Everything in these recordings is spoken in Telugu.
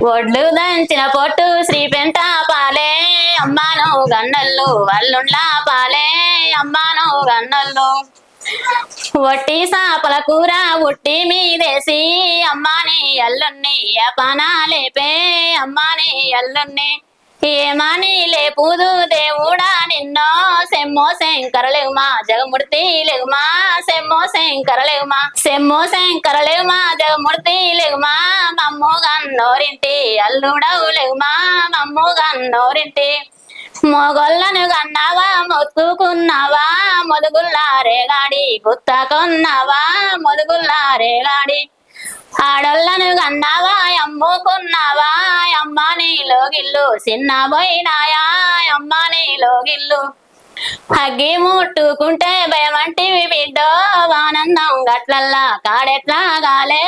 ఒడ్లు దంచిన పొట్టు శ్రీ పెంట పాలే అమ్మాను గన్నల్లు వల్లుండ్ల పాలే అమ్మాను గన్నల్లు వట్టి సాపల కూర ఉట్టి మీదేసి అమ్మాని అల్లుణ్ణి ఏపానా లేపే అమ్మాని అల్లుణ్ణి ఏమాని లేపుదు దేవుడా నిన్నో సెమ్మో శంకరలేవుమా జగమూర్తి లేవుమా సెమ్మో శంకరలేవుమా సెమ్మో శంకరలేవుమా జగమూర్తి లేవుమా మమ్ము గన్నోరింటి అల్లుడవు లేవుమా మమ్ము గన్నోరింటి మొగొల్లను కన్నావా మొత్తుకున్నావా మొదుగుల్లారేగాడి గుత్తకొన్నావా మొదుగుల్లారేగాడి ఆడోళ్ళను కన్నావా అమ్ముకున్నావా అమ్మాని లోగిల్లు చిన్న పోయినాయా అమ్మాని లోగిల్లు అగ్గి ముట్టుకుంటే భయమంటివి బిడ్డో ఆనందం గట్లల్లా కాడెట్లా గాలే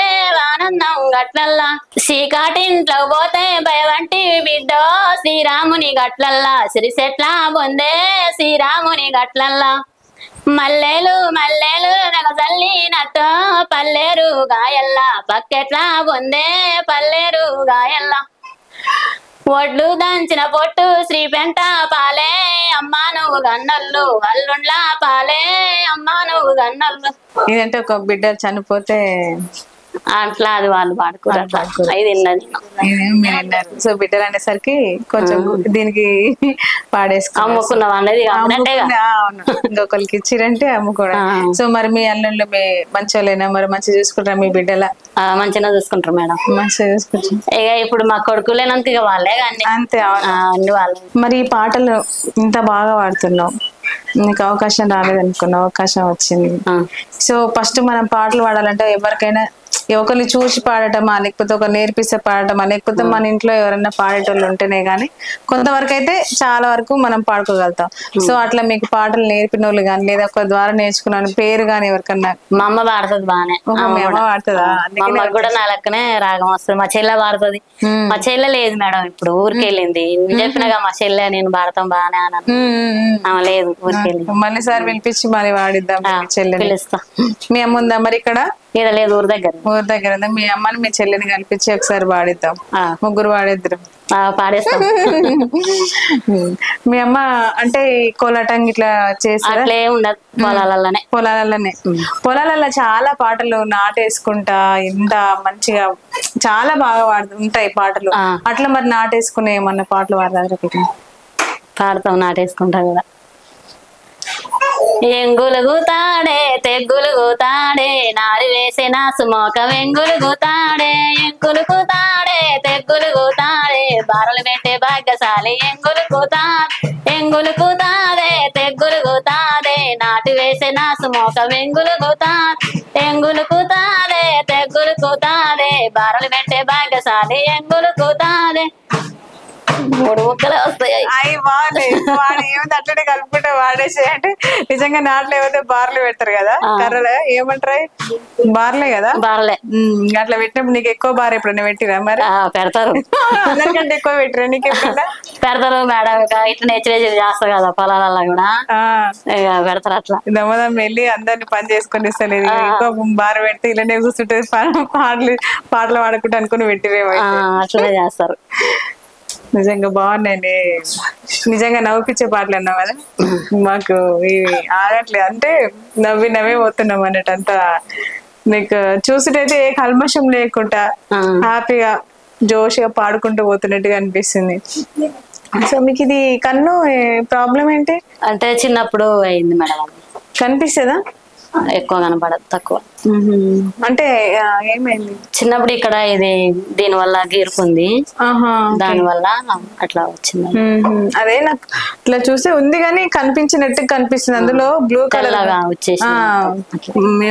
ఆనందం గట్లల్లా చీకాటింట్లో పోతే భయమంటివి బిడ్డో శ్రీరాముని గట్లల్లా సిరిసెట్లా పొందే శ్రీరాముని గట్లల్లా మల్లెలు మల్లెలు నగజల్లినట్టు పల్లెరు గాయల్లా పక్కెట్లా పొందే పల్లెరు గాయల్లా ఒడ్లు దంచిన పొట్టు శ్రీ పెంట పాలే అమ్మా నువ్వు గన్నల్లు అల్లుండ్ల పాలే అమ్మా నువ్వు గన్నల్లు. ఇదంటే ఒక బిడ్డ చనిపోతే అట్లా అది వాళ్ళు పాడుకోరు అది తిన్నది. సో బిడ్డలు అనేసరికి కొంచెం దీనికి పాడేసుకో అమ్ముకున్నాం అనేది ఇంకొకరికి ఇచ్చిరంటే అమ్ముకోవడం. సో మరి మీ అల్లుళ్ళు మీ మంచోళ్ళైనా మరి మంచిగా చూసుకుంటారా మీ బిడ్డల? మంచిగా చూసుకుంటారు మేడం, మంచిగా చూసుకుంటారు. ఇక ఇప్పుడు మా కొడుకులేనంత ఇక వాళ్ళే కానీ అంతే అన్ని వాళ్ళే. మరి ఈ పాటలు ఇంత బాగా పాడుతున్నావు, నీకు అవకాశం రాలేదనుకున్న అవకాశం వచ్చింది. సో ఫస్ట్ మనం పాటలు పాడాలంటే ఎవరికైనా ఒకరిని చూసి పాడటమా లేకపోతే ఒకరు నేర్పిస్తే పాడటమా లేకపోతే మన ఇంట్లో ఎవరైనా పాడేటోళ్ళు ఉంటేనే గానీ కొంతవరకు అయితే చాలా వరకు మనం పాడుకోగలుగుతాం. సో అట్లా మీకు పాటలు నేర్పిన వాళ్ళు కానీ లేదా ఒక ద్వారా నేర్చుకున్నాను పేరు కానీ ఎవరికన్నా? మా అమ్మ పాడుతుంది బాగానే. మా అమ్మ పాడుతుందా? మా అమ్మ కూడా నా లెక్కనే రాగం వస్తుంది. మా చెల్లె పాడుతుంది. మా చెల్లె లేదు మేడం, ఇప్పుడు ఊరికి వెళ్ళింది. చెప్పినగా మా చెల్లె నేను పాడతాం బాగానే అన్నాను, లేదు ఊరికి వెళ్ళింది. మళ్ళీ సార్ పిలిపించి మరి వాడిద్దాం చెల్లె పిలుస్తా. మీ అమ్మ ఉందా మరి ఇక్కడ? ఇక్కడ లేదు, ఊరి దగ్గర. ఊరి దగ్గర ఉందా? మీ అమ్మని మీ చెల్లిని కల్పించి ఒకసారి పాడిద్దాం, ముగ్గురు పాడిద్దరు పాడేస్తాం. మీ అమ్మ అంటే కోలాటం ఇట్లా చేస్తారా? అట్లే ఉండదు, పొలాలలోనే. పొలాలలో చాలా పాటలు నాటేసుకుంటా ఇంత మంచిగా చాలా బాగా ఉంటాయి పాటలు. అట్లా మరి నాటేసుకునే ఏమన్నా పాటలు పాడతారు? పాడతాం, నాటేసుకుంటాం కూడా. ఎంగులుగుతాడే తెగ్గులుగుతాడే నారి వేసిన సుమోక వెంగులుగుతాడే ఎంగులుగుతాడే తెగ్గులుగుతాడే బారలు పెట్టే భాగ్యశాలి ఎంగులుగుతాదే తెగ్గులుగుతాదే నాటి వేసిన సుమోక ఎంగులుగుతాదే తెగ్గులుగుతాదే బారలు పెట్టే భాగ్యశాలి ఎంగులుగుతాదే. 3 ముక్కలే వస్తాయి. అట్లనే కలుపుకుంటే వాడేసి అంటే నిజంగా నాట్లు ఏమైతే బార్లు పెడతారు కదా కర్రలే ఏమంటారు, బార్లే కదా? బార్లే. అట్లా పెట్టినప్పుడు నీకు ఎక్కువ బార్ ఎప్పుడైనా పెట్టిరా? మరి పెడతారు, అందరికంటే ఎక్కువ పెట్టిరా నీకు ఎప్పుడైనా? పెడతారు మేడం, ఇట్లా నేర్చేది చేస్తారు కదా పొలాలలో కూడా పెడతారు. అట్లా దమ్మదమ్మ వెళ్ళి అందరిని పని చేసుకొని ఇస్తలేదు, ఎక్కువ బార్ పెడితే ఇలానే కూర్చుంటే పాటలు పాడుకుంటూ అనుకుని పెట్టిరేమో. అట్లనే చేస్తారు. నిజంగా బాగున్నాయండి, నిజంగా నవ్వుపిచ్చే పాటలు అన్నావు కదా. మాకు ఇవి ఆగట్లేదు, అంటే నవ్వే పోతున్నాం అన్నట్టు. అంతా నీకు చూసిటైతే ఏ కల్మషం లేకుండా హ్యాపీగా జోష్గా పాడుకుంటూ పోతున్నట్టుగా అనిపిస్తుంది. సో మీకు ఇది కన్ను ప్రాబ్లం ఏంటి? అంటే చిన్నప్పుడు అయింది మేడం. కనిపిస్తుందా? ఎక్కువ కనపడదు, తక్కువ. అంటే ఏమైంది? చిన్నప్పుడు ఇక్కడ ఇది దీని వల్ల గీరుకుంది, దాని వల్ల అట్లా వచ్చింది. అదే నాకు ఇట్లా చూస్తే ఉంది కానీ కనిపించినట్టు కనిపిస్తుంది. అందులో బ్లూ కలర్ గా వచ్చేసి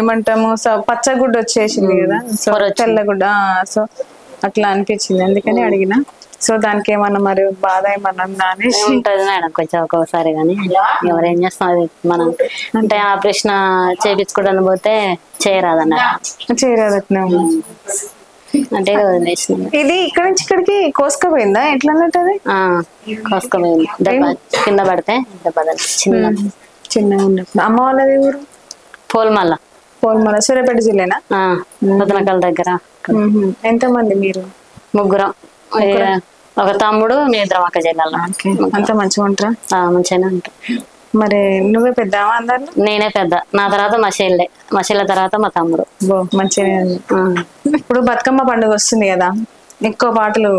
ఏమంటాము పచ్చగుడ్డ వచ్చేసింది కదా, సో తెల్లగుడ్డ. సో అట్లా అనిపించింది, అందుకని అడిగిన. సో దానికి ఏమన్నా మరి బాధ ఏమన్నా అనేసి ఉంటది మేడం కొంచెం ఒక్కొక్కసారి, కానీ ఎవరేం చేస్తాం. అది మనం అంటే ఆపరేషన్ చేయించుకోవడానికి పోతే చేయరాదట్నే అంటే వదిలేసిన. ఇది ఇక్కడ నుంచి ఇక్కడికి కోసుకపోయిందా ఎట్లా అన్నట్టు? అది కోసుకపోయింది, కింద పడితే చిన్నగా ఉన్నప్పుడు. అమ్మ వాళ్ళది ఊరు? పోల్మల్ల. సూర్యాపేట జిల్లానా? ముదనకల్ దగ్గర. ఎంతమంది మీరు? 3. ఒక తమ్ముడు, మీ ఇద్దరం అక్క చెల్లెలు. అంత మంచిగా ఉంటారా? మంచిగానే ఉంటాం. మరి నువ్వే పెద్దావా అందరు? నేనే పెద్ద, నా తర్వాత మా చెల్లె తర్వాత మా తమ్ముడు. మంచిగా. ఇప్పుడు బతుకమ్మ పండుగ వస్తుంది కదా, ఎక్కువ పాటలు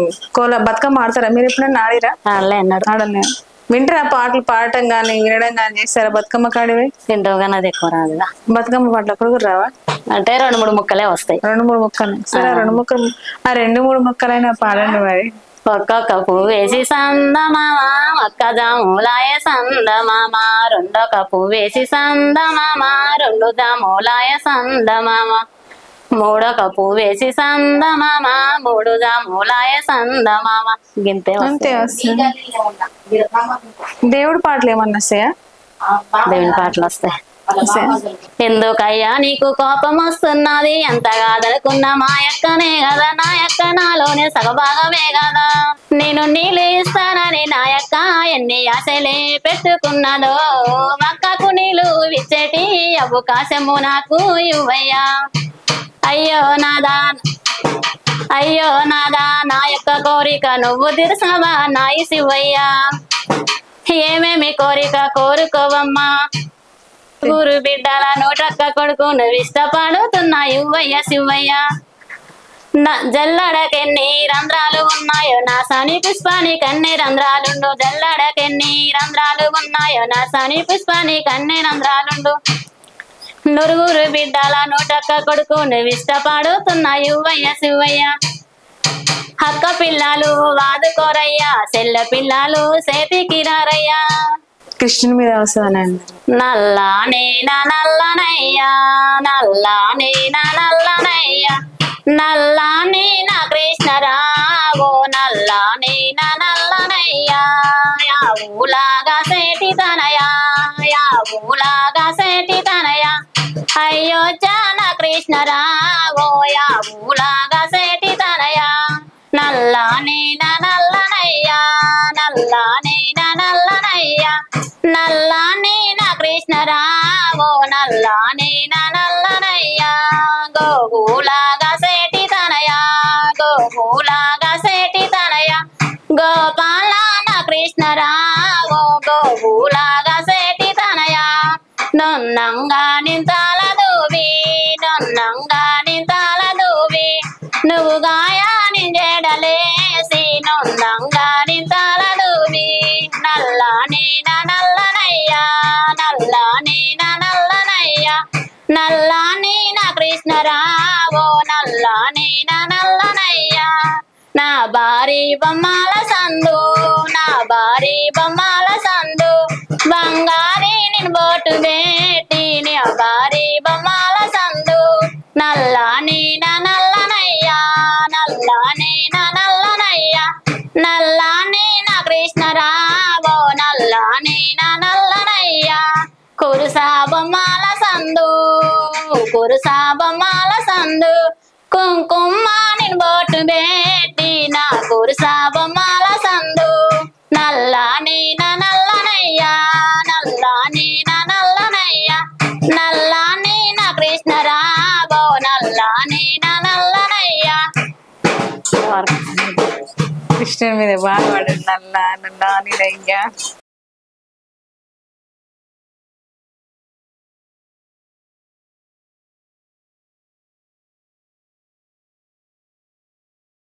బతుకమ్మ ఆడతారా మీరు? ఎప్పుడైనా ఆడిరా? ఆడలే. వింటారా పాటలు పాడటం గానీ వినడం గానీ చేస్తారా బతుకమ్మ కాడివి? వింటావు కానీ అది ఎక్కువ రాదు. బతుకమ్మ పాటలు అప్పుడు కూడా రావా? అంటే 2-3 ముక్కలే వస్తాయి. 2-3 ముక్కలు. సరే, 2-3 ముక్కలైనా పాడండి మరి. ఒక్కొక్క పువ్వేసి సందమామ ఒక్కదాములాయ సందమామ, రెండొక పువ్వేసి సందమామ రెండుదాములాయ సందమామ, మూడొక పువ్వేసి సందమామ మూడుదాములాయ సందమామ. గింతే. అంతే వస్తుంది. దేవుడి పాటలు ఏమన్నా వస్తాయా? దేవుని పాటలు వస్తాయి. ఎందుకయ్యా నీకు కోపం వస్తున్నది, ఎంత కాదనుకున్న మా యక్కనే కదా, నా యక్క నాలోనే సగభాగమే కదా, నేను నీళ్ళు ఇస్తానని నా యక్క ఎన్ని ఆశలే పెట్టుకున్నదో, అక్కకు నీళ్ళు ఇచ్చేటి అవకాశము నాకు ఇవ్వయ్యా. అయ్యో నాదా నా యొక్క కోరిక నువ్వు తీర్చవా నా శివయ్యా. ఏమేమి కోరిక కోరుకోవమ్మా, ఊరు బిడ్డల నోటక్క కొడుకు నువ్వు ఇష్టపడుతున్నా ఇవ్వయ్య శివయ్య. జల్లడకెన్ని రంధ్రాలు ఉన్నాయో నా సని పుష్పానికి అన్ని రంధ్రాలుండు, జల్లడకెన్ని రంధ్రాలు ఉన్నాయో నా సని పుష్పానికి అన్ని రంధ్రాలుండు, నలుగురు బిడ్డల నోటక్క కొడుకు నువ్వు ఇష్టపడుతున్నా ఇవ్వయ్య శివయ్య. అక్క పిల్లలు వాదుకోరయ్యా, చెల్ల పిల్లలు చేతికి రారయ్యా. కృష్ణుని మీద వస్తుందనండి. నల్లానే నల్లనయ్యా, నల్లానే నల్లనయ్యా, నల్లానే నా కృష్ణరావో, నల్లానే నల్లనయ్యా, యావులాగా సేటి తనయా, యావులాగా సేటి తనయా, అయ్యో జాన కృష్ణరావో, యావులాగా సేటి తనయా, నల్లానే నల్లనయ్యా, నల్లానే నల్లనయ్యా, నల్లానే నా కృష్ణరావో, నల్లానే నల్లనయ్యా, గోగులాగా సేటి తనయా, గోగులాగా సేటి తనయా, గోపాల నా కృష్ణరావో, గోగులాగా సేటి తనయా, నొన్నంగా నింతాల దూవి, నొన్నంగా నింతాల దూవి, నువ్వు గాయాని జడలేసి నొన్నంగా నింతాల దూవి, నల్లానే నల్లనయ్యా, నల్లానే నల్లనయ్యా, నల్లానే నా కృష్ణరావో, నల్లానే నల్లనయ్యా, నా భారీ బొమ్మల సందు, నా భారీ బొమ్మల సందు, బంగారీ నేను బోటు బేటి నా భారీ బొమ్మల సందు, నల్లానే నల్లనయ్యా, నల్లానే నల్లనయ్యా, నల్లానే నా కృష్ణరావో, నల్లానే నల్లనయ్యా, కురుసా బొమ్మల సందు, కురుసా బొమ్మల సందు, కుంకుమ నేను బోటు బేటి నా కురుసా బొమ్మల సందు, నల్లానే నల్లనయ్యా, నల్లానే నల్లనయ్యా, నల్లానే నా కృష్ణరావో, నల్లానే నల్లనయ్యా. కృష్ణుని మీద బాగా పాడారు. నల్లా నల్లా నీరయ్యా.